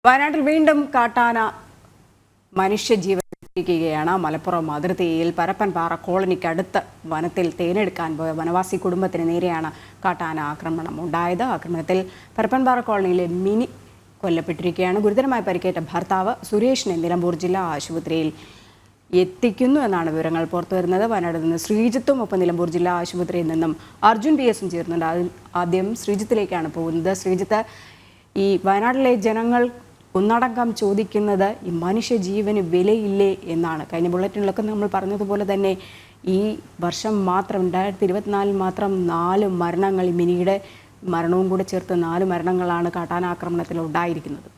വയനാട്ടിൽ വീണ്ടും കാട്ടാന മനുഷ്യജീവൻ രക്ഷിക്കുകയാണ്. മലപ്പുറം അതിർത്തിയിൽ പരപ്പൻപാറ കോളനിക്കടുത്ത് വനത്തിൽ തേനെടുക്കാൻ പോയ വനവാസി കുടുംബത്തിന് നേരെയാണ് കാട്ടാന ആക്രമണം ഉണ്ടായത്. ആക്രമണത്തിൽ പരപ്പൻപാറ കോളനിയിലെ മിനി കൊല്ലപ്പെട്ടിരിക്കുകയാണ്. ഗുരുതരമായി പരിക്കേറ്റ ഭർത്താവ് സുരേഷിനെ നിലമ്പൂർ ജില്ലാ ആശുപത്രിയിൽ എത്തിക്കുന്നു എന്നാണ് വിവരങ്ങൾ പുറത്തുവരുന്നത്. വയനാട്ടിൽ നിന്ന് ശ്രീജിത്തും ഒപ്പം നിലമ്പൂർ ജില്ലാ ആശുപത്രിയിൽ നിന്നും അർജുൻ PS ചേർന്നുണ്ട്. ആദ്യം ശ്രീജിത്തിലേക്കാണ് പോകുന്നത്. ശ്രീജിത്ത്, ഈ വയനാട്ടിലെ ജനങ്ങൾ ഒന്നടങ്കം ചോദിക്കുന്നത് ഈ മനുഷ്യജീവന് വിലയില്ലേ എന്നാണ്. കഴിഞ്ഞ ബുള്ളറ്റിനിലൊക്കെ നമ്മൾ പറഞ്ഞതുപോലെ തന്നെ ഈ വർഷം മാത്രം 2024 മാത്രം 4 മരണങ്ങൾ, ഈ മിനിയുടെ മരണവും കൂടെ ചേർത്ത് 4 മരണങ്ങളാണ് കാട്ടാനാക്രമണത്തിൽ ഉണ്ടായിരിക്കുന്നത്.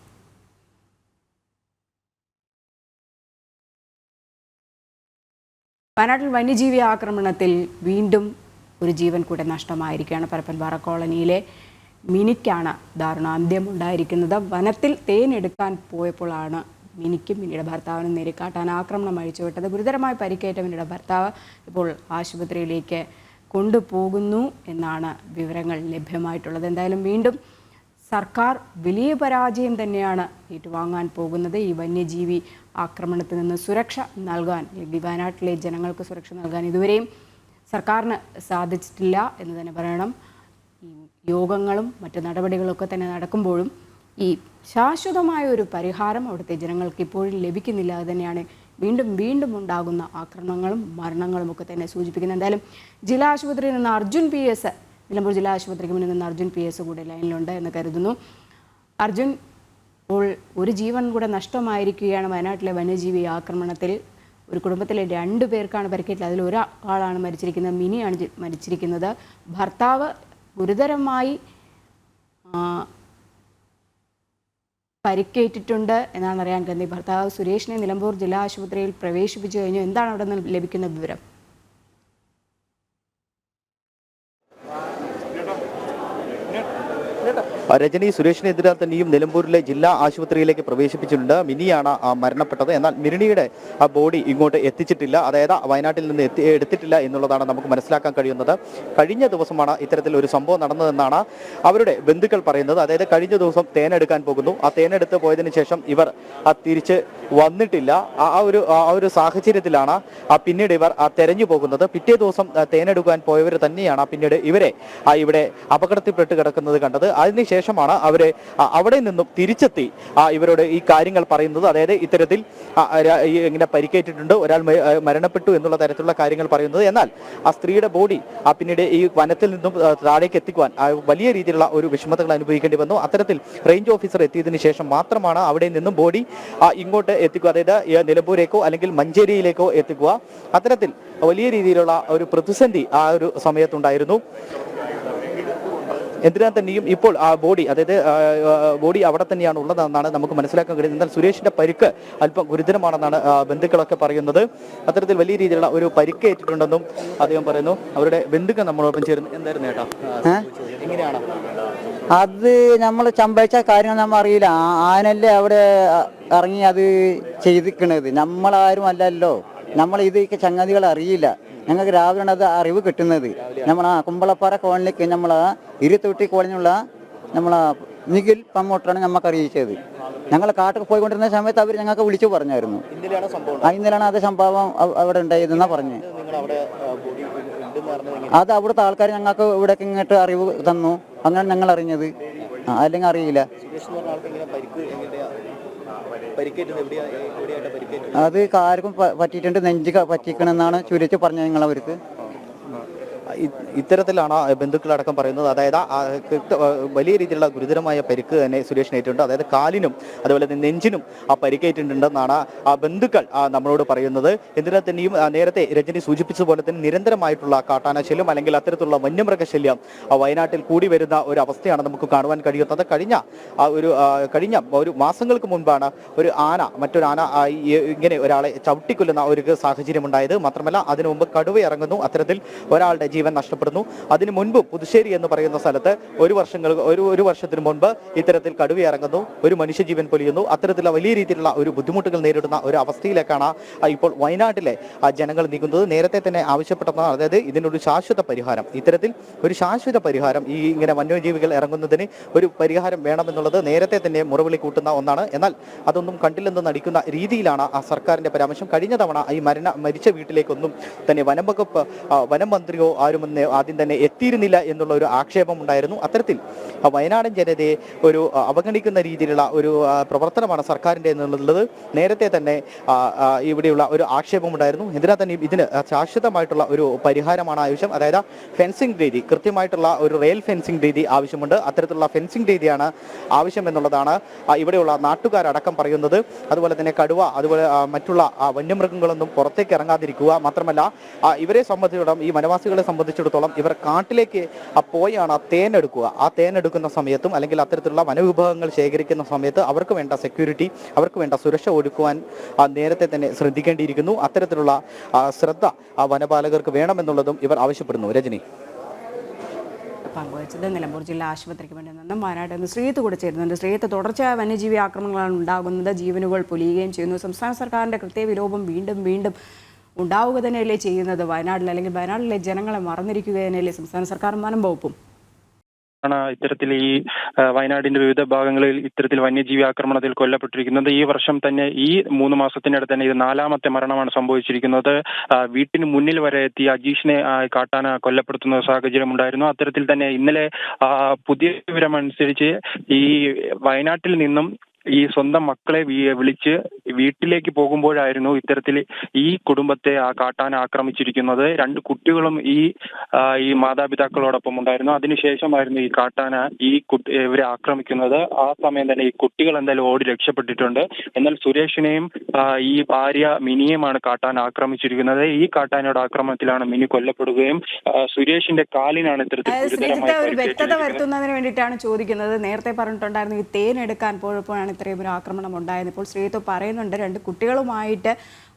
വയനാട്ടിൽ വന്യജീവി ആക്രമണത്തിൽ വീണ്ടും ഒരു ജീവൻ കൂടെ നഷ്ടമായിരിക്കുകയാണ്. പരപ്പൻപാറ കോളനിയിലെ മിനിക്കാണ് ദാരുണാന്ത്യം ഉണ്ടായിരിക്കുന്നത്. വനത്തിൽ തേനെടുക്കാൻ പോയപ്പോഴാണ് മിനിക്കും മിനിയുടെ ഭർത്താവിനും നേരെ കാട്ടാന ആക്രമണം അഴിച്ചുവിട്ടത്. ഗുരുതരമായി പരിക്കേറ്റ മിനിയുടെ ഭർത്താവ് ഇപ്പോൾ ആശുപത്രിയിലേക്ക് കൊണ്ടുപോകുന്നു എന്നാണ് വിവരങ്ങൾ ലഭ്യമായിട്ടുള്ളത്. എന്തായാലും വീണ്ടും സർക്കാർ വലിയ പരാജയം തന്നെയാണ് ഏറ്റുവാങ്ങാൻ പോകുന്നത്. ഈ വന്യജീവി ആക്രമണത്തിൽ നിന്ന് സുരക്ഷ നൽകാൻ, വയനാട്ടിലെ ജനങ്ങൾക്ക് സുരക്ഷ നൽകാൻ ഇതുവരെയും സർക്കാരിന് സാധിച്ചിട്ടില്ല എന്ന് തന്നെ പറയണം. ഈ യോഗങ്ങളും മറ്റ് നടപടികളൊക്കെ തന്നെ നടക്കുമ്പോഴും ഈ ശാശ്വതമായ ഒരു പരിഹാരം അവിടുത്തെ ജനങ്ങൾക്ക് ഇപ്പോഴും ലഭിക്കുന്നില്ല. അത് തന്നെയാണ് വീണ്ടും ഉണ്ടാകുന്ന ആക്രമണങ്ങളും മരണങ്ങളും ഒക്കെ തന്നെ സൂചിപ്പിക്കുന്നത്. എന്തായാലും ജില്ലാ ആശുപത്രിയിൽ നിന്ന് അർജുൻ PS, നിലമ്പൂർ ജില്ലാ ആശുപത്രിക്ക് മുന്നിൽ നിന്ന് അർജുൻ PS കൂടെ ലൈനിലുണ്ട് എന്ന് കരുതുന്നു. അർജുൻ, ഇപ്പോൾ ഒരു ജീവൻ കൂടെ നഷ്ടമായിരിക്കുകയാണ് വയനാട്ടിലെ വന്യജീവി ആക്രമണത്തിൽ. ഒരു കുടുംബത്തിലെ 2 പേർക്കാണ് പരിക്കേറ്റത്. അതിൽ ഒരാളാണ് മരിച്ചിരിക്കുന്നത്, മിനിയാണ് മരിച്ചിരിക്കുന്നത്. ഭർത്താവ് ഗുരുതരമായി പരിക്കേറ്റിട്ടുണ്ട് എന്നാണ് അറിയാൻ കഴിയുന്നത്. ഭർത്താവ് സുരേഷിനെ നിലമ്പൂർ ജില്ലാ ആശുപത്രിയിൽ പ്രവേശിപ്പിച്ചു കഴിഞ്ഞു. എന്താണ് അവിടെ നിന്ന് ലഭിക്കുന്ന വിവരം? രജനി, സുരേഷിനെതിരെ തന്നെയും നിലമ്പൂരിലെ ജില്ലാ ആശുപത്രിയിലേക്ക് പ്രവേശിപ്പിച്ചിട്ടുണ്ട്. മിനിയാണ് മരണപ്പെട്ടത്. എന്നാൽ മിനിയുടെ ബോഡി ഇങ്ങോട്ട് എത്തിച്ചിട്ടില്ല, അതായത് വയനാട്ടിൽ നിന്ന് എടുത്തിട്ടില്ല എന്നുള്ളതാണ് നമുക്ക് മനസ്സിലാക്കാൻ കഴിയുന്നത്. കഴിഞ്ഞ ദിവസമാണ് ഇത്തരത്തിൽ ഒരു സംഭവം നടന്നതെന്നാണ് അവരുടെ ബന്ധുക്കൾ പറയുന്നത്. അതായത് കഴിഞ്ഞ ദിവസം തേനെടുക്കാൻ പോകുന്നു. ആ തേനെടുത്ത് പോയതിനു ശേഷം ഇവർ തിരിച്ച് വന്നിട്ടില്ല. ആ ഒരു സാഹചര്യത്തിലാണ് പിന്നീട് ഇവർ തെരഞ്ഞു പോകുന്നത്. പിറ്റേ ദിവസം തേനെടുക്കാൻ പോയവർ തന്നെയാണ് പിന്നീട് ഇവരെ ഇവിടെ അപകടത്തിൽപ്പെട്ട് കിടക്കുന്നത് കണ്ടത്. അതിനുശേഷമാണ് അവരെ അവിടെ നിന്നും തിരിച്ചെത്തി ഇവരോട് ഈ കാര്യങ്ങൾ പറയുന്നത്. അതായത് ഇത്തരത്തിൽ ഇങ്ങനെ പരിക്കേറ്റിട്ടുണ്ട്, ഒരാൾ മരണപ്പെട്ടു എന്നുള്ള തരത്തിലുള്ള കാര്യങ്ങൾ പറയുന്നത്. എന്നാൽ ആ സ്ത്രീയുടെ ബോഡി പിന്നീട് ഈ വനത്തിൽ നിന്നും താഴേക്ക് എത്തിക്കുവാൻ വലിയ രീതിയിലുള്ള ഒരു വിഷമതകൾ അനുഭവിക്കേണ്ടി വന്നു. അത്തരത്തിൽ റേഞ്ച് ഓഫീസർ എത്തിയതിനു ശേഷം മാത്രമാണ് അവിടെ നിന്നും ബോഡി ഇങ്ങോട്ട് എത്തിക്കുക, അതായത് നിലമ്പൂരേക്കോ അല്ലെങ്കിൽ മഞ്ചേരിയിലേക്കോ എത്തിക്കുക. അത്തരത്തിൽ വലിയ രീതിയിലുള്ള ഒരു പ്രതിസന്ധി ആ ഒരു സമയത്തുണ്ടായിരുന്നു. എന്തിനാൽ തന്നെയും ഇപ്പോൾ ആ ബോഡി, അതായത് ബോഡി അവിടെ തന്നെയാണ് ഉള്ളതെന്നാണ് നമുക്ക് മനസ്സിലാക്കാൻ കഴിയുന്നത്. എന്നാൽ സുരേഷിന്റെ പരിക്ക് അല്പം ഗുരുതരമാണെന്നാണ് ബന്ധുക്കളൊക്കെ പറയുന്നത്. അത്തരത്തിൽ വലിയ രീതിയിലുള്ള ഒരു പരിക്കേറ്റിട്ടുണ്ടെന്നും അദ്ദേഹം പറയുന്നു. അവരുടെ ബന്ധുക്കൾ നമ്മളോടൊപ്പം ചേർന്ന് എന്തായിരുന്നു ഏട്ടാ, എങ്ങനെയാണ് അത് നമ്മൾ സംഭവിച്ച കാര്യങ്ങൾ നമ്മൾ അറിയില്ല. ആനല്ലേ അവിടെ ഇറങ്ങി അത് ചെയ്തിക്കണത്, നമ്മളാരും അല്ലല്ലോ. നമ്മൾ ഇത് സംഗതികൾ അറിയില്ല. ഞങ്ങൾക്ക് രാവിലെയാണ് അത് അറിവ് കിട്ടുന്നത്. നമ്മളാ കുമ്പളപ്പാറ കോളനിക്ക് നമ്മളെ ഇരുത്തൊട്ടി കോളനിയുള്ള നമ്മളെ നിഖിൽ പ്രമോട്ടറാണ് ഞമ്മക്ക് അറിയിച്ചത്. ഞങ്ങൾ കാട്ടിൽ പോയിക്കൊണ്ടിരുന്ന സമയത്ത് അവർ ഞങ്ങൾക്ക് വിളിച്ചു പറഞ്ഞായിരുന്നു. ഇന്നലെയാണ് അത് സംഭവം അവിടെ ഉണ്ടായതെന്നാ പറഞ്ഞ്. അത് അവിടുത്തെ ആൾക്കാർ ഞങ്ങൾക്ക് ഇവിടേക്ക് ഇങ്ങോട്ട് അറിവ് തന്നു. അങ്ങനെ ഞങ്ങൾ അറിഞ്ഞത്, അല്ലെങ്കിൽ അറിയില്ല. അത് ആർക്കും പറ്റിയിട്ടുണ്ട്, നെഞ്ച് പറ്റിക്കണമെന്നാണ് ചുരുച്ച് പറഞ്ഞത് നിങ്ങളവർക്ക്. ഇത്തരത്തിലാണ് ബന്ധുക്കളടക്കം പറയുന്നത്. അതായത് വലിയ രീതിയിലുള്ള ഗുരുതരമായ പരിക്ക് തന്നെ സുരേഷിനേറ്റുണ്ട്. അതായത് കാലിനും അതുപോലെ തന്നെ നെഞ്ചിനും പരിക്കേറ്റിട്ടുണ്ടെന്നാണ് ബന്ധുക്കൾ നമ്മളോട് പറയുന്നത്. എന്തിനാൽ തന്നെയും നേരത്തെ രജനി സൂചിപ്പിച്ചതുപോലെ തന്നെ നിരന്തരമായിട്ടുള്ള കാട്ടാനശല്യം അല്ലെങ്കിൽ അത്തരത്തിലുള്ള വന്യമൃഗശല്യം വയനാട്ടിൽ കൂടി വരുന്ന ഒരു അവസ്ഥയാണ് നമുക്ക് കാണുവാൻ കഴിയുന്നത്. കഴിഞ്ഞ ഒരു മാസങ്ങൾക്ക് മുൻപാണ് ഒരു ആന മറ്റൊരു ആന ഇങ്ങനെ ഒരാളെ ചവിട്ടിക്കൊല്ലുന്ന ഒരു സാഹചര്യം ഉണ്ടായത്. മാത്രമല്ല അതിനു മുമ്പ് കടുവ ഇറങ്ങുന്നു, അത്തരത്തിൽ ഒരാളുടെ ജീവൻ നഷ്ടപ്പെടുന്നു. അതിനു മുൻപ് പുതുശ്ശേരി എന്ന് പറയുന്ന സ്ഥലത്ത് ഒരു വർഷത്തിന് മുൻപ് ഇത്തരത്തിൽ കടുവ ഇറങ്ങുന്നു, ഒരു മനുഷ്യജീവൻ പൊലിയുന്നു. അത്തരത്തിലുള്ള വലിയ രീതിയിലുള്ള ഒരു ബുദ്ധിമുട്ടുകൾ നേരിടുന്ന ഒരു അവസ്ഥയിലേക്കാണ് ഇപ്പോൾ വയനാട്ടിലെ ജനങ്ങൾ നീങ്ങുന്നത്. നേരത്തെ തന്നെ ആവശ്യപ്പെട്ടതാണ്, അതായത് ഇതിനൊരു ശാശ്വത പരിഹാരം, ഇത്തരത്തിൽ ഒരു ശാശ്വത പരിഹാരം, ഈ ഇങ്ങനെ വന്യജീവികൾ ഇറങ്ങുന്നതിന് ഒരു പരിഹാരം വേണമെന്നുള്ളത് നേരത്തെ തന്നെ മുറവിളി കൂട്ടുന്ന ഒന്നാണ്. എന്നാൽ അതൊന്നും കണ്ടില്ലെന്ന് നടിക്കുന്ന രീതിയിലാണ് ആ സർക്കാരിന്റെ പരാമർശം. കഴിഞ്ഞ തവണ ഈ മരിച്ച വീട്ടിലേക്കൊന്നും തന്നെ വനം മന്ത്രിയോ ആരും ആദ്യം തന്നെ എത്തിയിരുന്നില്ല എന്നുള്ള ഒരു ആക്ഷേപം ഉണ്ടായിരുന്നു. അത്തരത്തിൽ വയനാടൻ ജനതയെ ഒരു അവഗണിക്കുന്ന രീതിയിലുള്ള ഒരു പ്രവർത്തനമാണ് സർക്കാരിൻ്റെ എന്നുള്ളത് നേരത്തെ തന്നെ ഇവിടെയുള്ള ഒരു ആക്ഷേപമുണ്ടായിരുന്നു. എന്തിനാ തന്നെ ഇതിന് ശാശ്വതമായിട്ടുള്ള ഒരു പരിഹാരമാണ് ആവശ്യം. അതായത് ഫെൻസിംഗ് രീതി, കൃത്യമായിട്ടുള്ള ഒരു റെയിൽ ഫെൻസിംഗ് രീതി ആവശ്യമുണ്ട്. അത്തരത്തിലുള്ള ഫെൻസിംഗ് രീതിയാണ് ആവശ്യം എന്നുള്ളതാണ് ഇവിടെയുള്ള നാട്ടുകാരടക്കം പറയുന്നത്. അതുപോലെ തന്നെ കടുവ, അതുപോലെ മറ്റുള്ള വന്യമൃഗങ്ങളൊന്നും പുറത്തേക്ക് ഇറങ്ങാതിരിക്കുക. മാത്രമല്ല ഇവരെ സംബന്ധിച്ചിടത്തോളം, ഈ വനവാസികളെ സംബന്ധിച്ചിടത്തോളം, ഇവർ കാട്ടിലേക്ക് പോയാണ് തേനെടുക്കുക. ആ തേനെടുക്കുന്ന സമയത്തും അല്ലെങ്കിൽ അത്തരത്തിലുള്ള വനവിഭവങ്ങൾ ശേഖരിക്കുന്ന സമയത്ത് അവർക്ക് വേണ്ട സെക്യൂരിറ്റി, അവർക്ക് വേണ്ട സുരക്ഷ ഒരുക്കുവാൻ നേരത്തെ തന്നെ ശ്രദ്ധിക്കേണ്ടിയിരിക്കുന്നു. അത്തരത്തിലുള്ള ശ്രദ്ധ വനപാലകർക്ക് വേണമെന്നുള്ളതും ഇവർ ആവശ്യപ്പെടുന്നു. രജനി പങ്കുവച്ചത് നിലമ്പൂർ ജില്ലാ ആശുപത്രിക്ക് വേണ്ടി നിന്നും വയനാട്ടിൽ നിന്ന് ശ്രീത്ത് കൂടെ ചേരുന്നുണ്ട്. ശ്രീത്ത്, തുടർച്ചയായ വന്യജീവി ആക്രമണങ്ങളാണ് ഉണ്ടാകുന്നത്, ജീവനുകൾ പൊലിയുകയും ചെയ്യുന്നു. സംസ്ഥാന സർക്കാരിൻ്റെ കൃത്യവിലോപം വീണ്ടും ഉണ്ടാവുക തന്നെയല്ലേ ചെയ്യുന്നത്? അല്ലെങ്കിൽ വയനാട്ടിലെ ജനങ്ങളെ മറന്നിരിക്കുക തന്നെയല്ലേ സംസ്ഥാന സർക്കാർ വനം വകുപ്പും? ഇത്തരത്തിൽ ഈ വയനാടിന്റെ വിവിധ ഭാഗങ്ങളിൽ ഇത്തരത്തിൽ വന്യജീവി ആക്രമണത്തിൽ കൊല്ലപ്പെട്ടിരിക്കുന്നത്. ഈ വർഷം തന്നെ, ഈ 3 മാസത്തിനിടെ തന്നെ ഇത് 4ാമത്തെ മരണമാണ് സംഭവിച്ചിരിക്കുന്നത്. വീട്ടിന് മുന്നിൽ വരെ എത്തി അജീഷിനെ കാട്ടാന കൊല്ലപ്പെടുത്തുന്ന സാഹചര്യം ഉണ്ടായിരുന്നു. അത്തരത്തിൽ തന്നെ ഇന്നലെ പുതിയ വിവരമനുസരിച്ച് ഈ വയനാട്ടിൽ നിന്നും ഈ സ്വന്തം മക്കളെ വിളിച്ച് വീട്ടിലേക്ക് പോകുമ്പോഴായിരുന്നു ഇത്തരത്തിൽ ഈ കുടുംബത്തെ കാട്ടാന ആക്രമിച്ചിരിക്കുന്നത്. 2 കുട്ടികളും ഈ മാതാപിതാക്കളോടൊപ്പം ഉണ്ടായിരുന്നു. അതിനുശേഷമായിരുന്നു ഈ കാട്ടാന ഇവരെ ആക്രമിക്കുന്നത്. ആ സമയം തന്നെ ഈ കുട്ടികൾ എന്തായാലും ഓടി രക്ഷപ്പെട്ടിട്ടുണ്ട്. എന്നാൽ സുരേഷിനെയും ഈ ഭാര്യ മിനിയെയുമാണ് കാട്ടാന ആക്രമിച്ചിരിക്കുന്നത്. ഈ കാട്ടാനയുടെ ആക്രമണത്തിലാണ് മിനി കൊല്ലപ്പെടുകയും സുരേഷിന്റെ കാലിനാണ് ഇത്തരത്തിൽ ഒരു വ്യക്തത വരുത്തുന്നതിന് വേണ്ടിയിട്ടാണ് ചോദിക്കുന്നത്. നേരത്തെ പറഞ്ഞിട്ടുണ്ടായിരുന്നു ഈ തേൻ എടുക്കാൻ പോയപ്പോഴാണ് ഇത്രയും ഒരു ആക്രമണം ഉണ്ടായത്. ഇപ്പോൾ ശ്രീത്ത് പറയുന്നുണ്ട് 2 കുട്ടികളുമായിട്ട്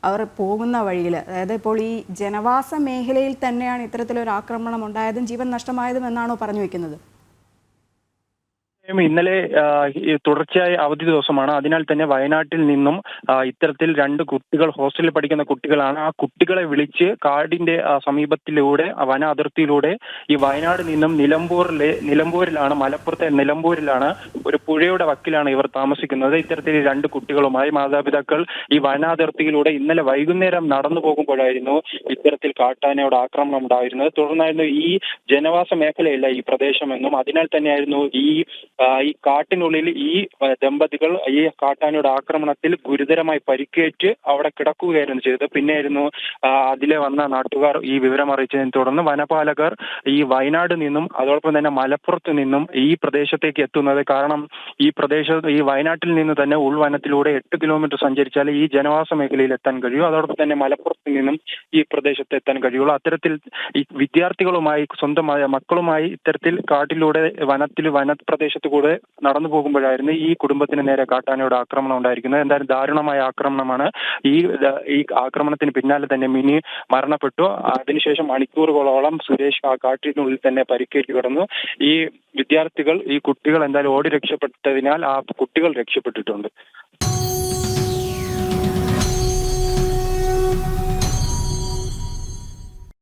അവർ പോകുന്ന വഴിയിൽ, അതായത് ഇപ്പോൾ ഈ ജനവാസ മേഖലയിൽ തന്നെയാണ് ഇത്തരത്തിലൊരു ആക്രമണം ഉണ്ടായതും ജീവൻ നഷ്ടമായതും എന്നാണോ പറഞ്ഞു വെക്കുന്നത്? ഇന്നലെ തുടർച്ചയായ അവധി ദിവസമാണ്. അതിനാൽ തന്നെ വയനാട്ടിൽ നിന്നും ഇത്തരത്തിൽ 2 കുട്ടികൾ, ഹോസ്റ്റലിൽ പഠിക്കുന്ന കുട്ടികളാണ്. ആ കുട്ടികളെ വിളിച്ച് കാടിന്റെ സമീപത്തിലൂടെ, വന അതിർത്തിയിലൂടെ ഈ വയനാട് നിന്നും നിലമ്പൂരിലാണ്, മലപ്പുറത്തെ നിലമ്പൂരിലാണ് ഒരു പുഴയുടെ വക്കിലാണ് ഇവർ താമസിക്കുന്നത്. ഇത്തരത്തിൽ 2 കുട്ടികളുമായി മാതാപിതാക്കൾ ഈ വനാതിർത്തിയിലൂടെ ഇന്നലെ വൈകുന്നേരം നടന്നു പോകുമ്പോഴായിരുന്നു ഇത്തരത്തിൽ കാട്ടാനയുടെ ആക്രമണം ഉണ്ടായിരുന്നത്. തുടർന്നായിരുന്നു ഈ ജനവാസ മേഖലയല്ല ഈ പ്രദേശമെന്നും അതിനാൽ തന്നെയായിരുന്നു ഈ കാട്ടിനുള്ളിൽ ഈ ദമ്പതികൾ ഈ കാട്ടാനയുടെ ആക്രമണത്തിൽ ഗുരുതരമായി പരിക്കേറ്റ് അവിടെ കിടക്കുകയായിരുന്നു ചെയ്തത്. പിന്നെയായിരുന്നു അതിലെ വന്ന നാട്ടുകാർ ഈ വിവരം അറിയിച്ചതിനെ തുടർന്ന് വനപാലകർ ഈ വയനാട് നിന്നും അതോടൊപ്പം തന്നെ മലപ്പുറത്ത് നിന്നും ഈ പ്രദേശത്തേക്ക് എത്തുന്നത്. കാരണം ഈ വയനാട്ടിൽ നിന്ന് തന്നെ ഉൾവനത്തിലൂടെ 8 കിലോമീറ്റർ സഞ്ചരിച്ചാൽ ഈ ജനവാസ മേഖലയിൽ എത്താൻ കഴിയും. അതോടൊപ്പം തന്നെ മലപ്പുറത്ത് നിന്നും ഈ പ്രദേശത്ത് എത്താൻ കഴിയുള്ളൂ. അത്തരത്തിൽ ഈ വിദ്യാർത്ഥികളുമായി, സ്വന്തമായ മക്കളുമായി ഇത്തരത്തിൽ കാട്ടിലൂടെ വനപ്രദേശത്ത് കൂടെ നടന്നു പോകുമ്പോഴായിരുന്നു ഈ കുടുംബത്തിന് നേരെ കാട്ടാനയുടെ ആക്രമണം ഉണ്ടായിരിക്കുന്നത്. എന്തായാലും ദാരുണമായ ആക്രമണമാണ്. ഈ ആക്രമണത്തിന് പിന്നാലെ തന്നെ മിനി മരണപ്പെട്ടു. അതിനുശേഷം മണിക്കൂറുകളോളം സുരേഷ് ആ കാട്ടിനുള്ളിൽ തന്നെ പരിക്കേറ്റ് കിടന്നു. ഈ വിദ്യാർത്ഥികൾ, ഈ കുട്ടികൾ എന്തായാലും ഓടി രക്ഷപ്പെട്ടതിനാൽ ആ കുട്ടികൾ രക്ഷപ്പെട്ടിട്ടുണ്ട്.